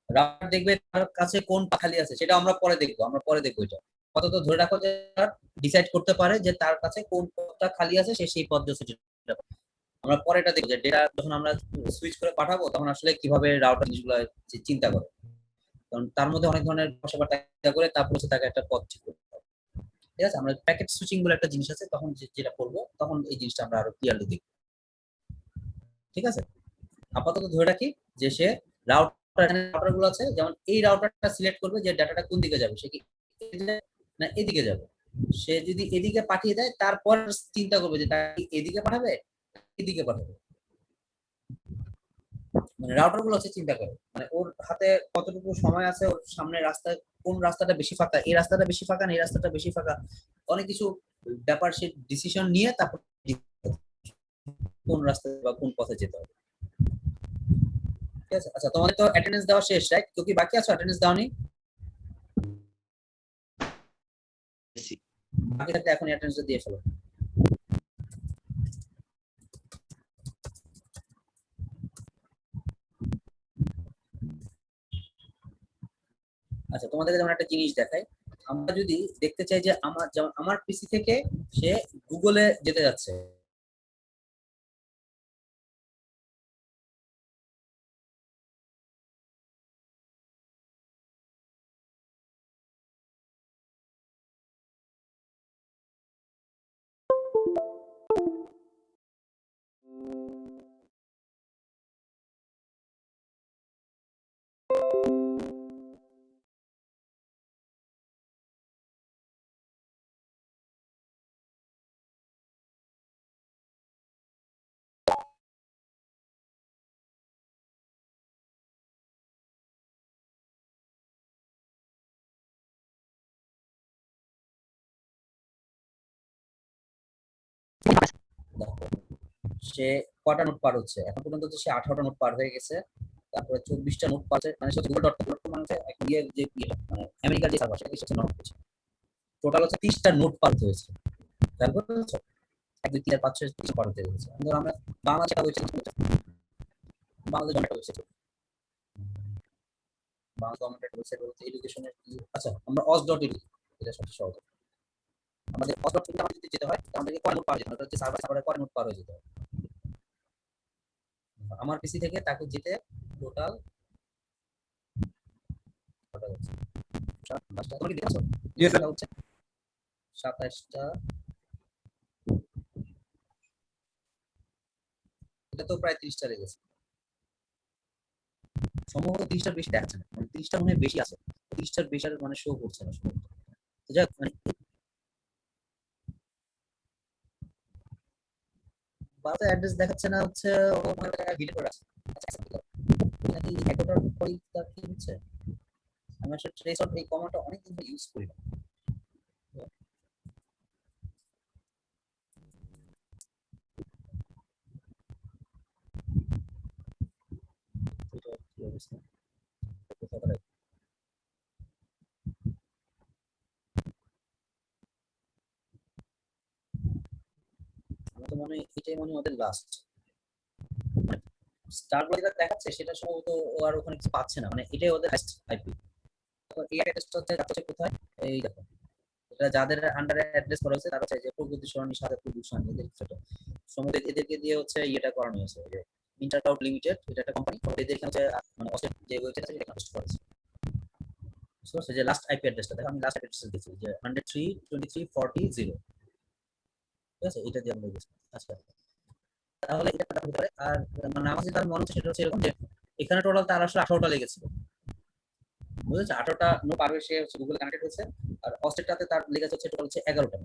রাউটার দেখবে তার কাছে কোন খালি আছে, সেটা আমরা পরে দেখবো, এটা আপাতত ধরে রাখো যে ডিসাইড করতে পারে যে তার কাছে কোন পদটা খালি আছে, সে সেই পদ দিয়ে আমরা পরে এটা দেখবো যে ডেটা যখন আমরা সুইচ করে পাঠাবো তখন আসলে কিভাবে রাউটার জিনিসগুলো চিন্তা করে। কারণ তার মধ্যে অনেক ধরনের বসাবাটা করে তারপর হচ্ছে তাকে একটা পথ ঠিক করতে হবে। ঠিক আছে, আমরা প্যাকেট সুইচিং বলে একটা জিনিস আছে, তখন যেটা করবো তখন এই জিনিসটা আমরা আরো ক্লিয়ারলি দেখব। ঠিক আছে, আপাতত ধরে রাখি যে সে রাউটার গুলো আছে, যেমন এই রাউটারটা সিলেক্ট করবে যে ডাটাটা কোন দিকে যাবে, সে কি না এদিকে যাবে। সে যদি এদিকে পাঠিয়ে দেয় তারপর চিন্তা করবে যে তাকে এদিকে পাঠাবে এদিকে পাঠাবে। মানে রাউটার গুলো হচ্ছে চিন্তা করে, মানে ওর হাতে কতটুকু সময় আছে, ওর সামনে রাস্তায় কোন রাস্তাটা বেশি ফাঁকা, এই রাস্তাটা বেশি ফাঁকা না এই রাস্তাটা বেশি ফাঁকা, অনেক কিছু ব্যাপার সে ডিসিশন নিয়ে তারপর কোন রাস্তায় বা কোন পথে যেতে হবে। ঠিক আছে, আচ্ছা তোমাদের তো অ্যাটেন্ডেন্স দেওয়া শেষ, রাইট? কেউ কি বাকি আছে অ্যাটেন্ডেন্স দেওয়ানি? বাকি থাকলে এখন অ্যাটেন্ডেন্স দিয়ে ফেলো। আচ্ছা তোমাদেরকে যেমন একটা জিনিস দেখাই, আমরা যদি দেখতে চাই যে আমার যেমন আমার পিসি থেকে সে গুগলে যেতে যাচ্ছে, সে কটা নোট পার হচ্ছে এখন পর্যন্ত? সে 18টা নোট পার হয়ে গেছে, তারপরে 24টা নোট পাচ্ছে, মানে সে গুগল.com মানে যে মানে আমেরিকার যে সার্ভার সেটা হচ্ছে নোট করছে, টোটাল হচ্ছে 30টা নোট পার হয়েছে। তারপর হচ্ছে 1 2 3 4 5 6 30 পার হতে গেছে। ধরো আমরা বাংলাদেশ একটা ওয়েবসাইট, বাংলাদেশ একটা ওয়েবসাইট, বাংলা গভর্নমেন্টের ওয়েবসাইট বলতে এডুকেশনের কি, আচ্ছা আমরা os.edu, এটা সবচেয়ে সহজ। আমাদের os.edu আমাদের যদি যেতে হয় আমাদেরকে কয় নোট পার যেতে হয়, হচ্ছে সার্ভারে কয় নোট পার হয়ে যেতে হয়। আমার পিসি থেকে তাকে যেতে টোটাল কটা হচ্ছে? 27টা, তোমরা কি দেখছো? Yes, sir. হচ্ছে 27টা, এটা তো প্রায় 30টা লেগেছে। সম্ভবত 30টার বেশি দেখাচ্ছে না, মানে 30টা মনে হয় বেশি আছে, 30টার বেশি আর মানে শো করছে না সম্ভবত। তো যাক, মানে বারোটা অ্যাড্রেস দেখাচ্ছে না, হচ্ছে ও মনে হয় ডিলিট করে আছে। আচ্ছা accept করো। নাকি এতটার পরেই তার কি হচ্ছে? আমি আসলে ট্রেস আউট এই কমান্ডটা অনেকদিন ধরে ইউজ করি না। এটা কি অবস্থা? কোথায় দাঁড়ায়? আমার তো মনে হয় এটাই মনে হয় ওদের লাস্ট স্টার বলে যেটা দেখাচ্ছে, সেটা সম্ভবত ও আর ওখানে কিছু পাচ্ছে না, মানে এটাই ওদের লাস্ট আইপি। এই অ্যাড্রেসটা হচ্ছে যাচ্ছে কোথায়, এই দেখো, এটা যাদের আন্ডারে অ্যাড্রেস করা হয়েছে তারা হচ্ছে যে প্রগতি সরণি সাজাপুর গুলশান, এদের সেটা সম্ভবত এদেরকে দিয়ে হচ্ছে ইয়েটা করানো হয়েছে, যে ইন্টারটাউট লিমিটেড, এটা একটা কোম্পানি, এদের এখানে হচ্ছে মানে অস্ট্রেলিয়ার যে ওয়েবসাইট আছে এটা হোস্ট করা হয়েছে। বুঝতে পারছো? যে লাস্ট আইপি অ্যাড্রেসটা দেখো, আমি লাস্ট আইপি অ্যাড্রেস দিয়েছি যে 103.23.40, ঠিক আছে, এটা দিয়ে আমরা গেছি। আচ্ছা তাহলে এটা একটা হতে পারে। আর মানে আমার যেটা মনে হচ্ছে সেটা হচ্ছে এরকম যে এখানে টোটাল তার আসলে 18টা লেগেছিল, বুঝেছো? 18টা নো পার হয়ে সে হচ্ছে গুগল কানেক্টেড হয়েছে, আর অস্ট্রেটাতে তার লেগেছে হচ্ছে টোটাল হচ্ছে 11টা।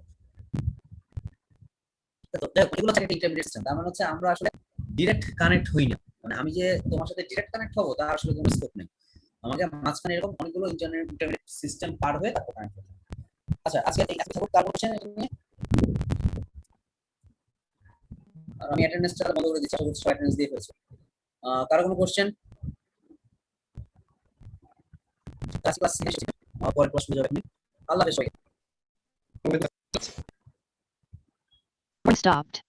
তো এগুলো হচ্ছে একটা ইন্টারমিডিয়েট সিস্টেম, তার মানে হচ্ছে আমরা আসলে ডিরেক্ট কানেক্ট হই না, মানে আমি যে তোমার সাথে ডিরেক্ট কানেক্ট হবো তার আসলে কোনো স্কোপ নেই, আমাকে মাঝখানে এরকম অনেকগুলো ইন্টারমিডিয়েট সিস্টেম পার হয়ে তারপর কানেক্ট হতে হবে। আচ্ছা আজকে এই আজকে থাকুক, তারপর হচ্ছে এটা নিয়ে আর আমি অ্যাটেন্ডেন্সটা বন্ধ করে দিচ্ছি, সবাই অ্যাটেন্ডেন্স দিয়ে ফেলছে। কারো কোনো কোশ্চেন? ক্লাস শেষ, পরের প্রশ্ন যাবে আপনি। আল্লাহ হাফেজ সবাইকে। Stopped.